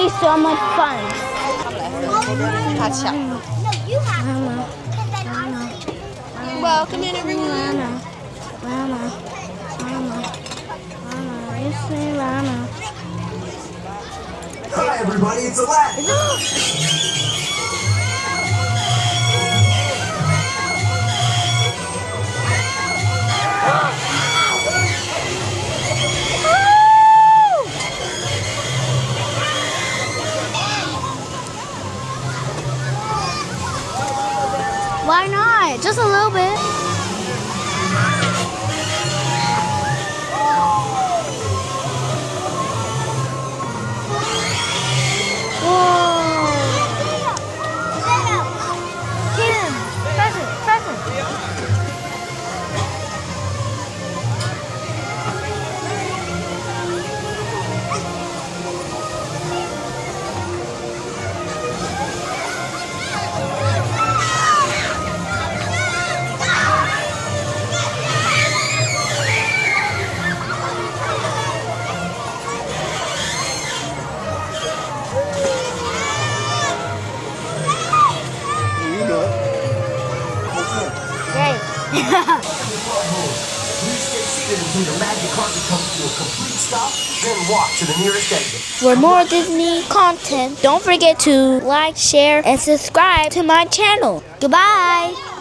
be so much fun. 他抢。Welcome in everyone. Hi everybody, it's Aladdin. Why not? Just a little bit. For more Disney content, don't forget to like, share, and subscribe to my channel. Goodbye!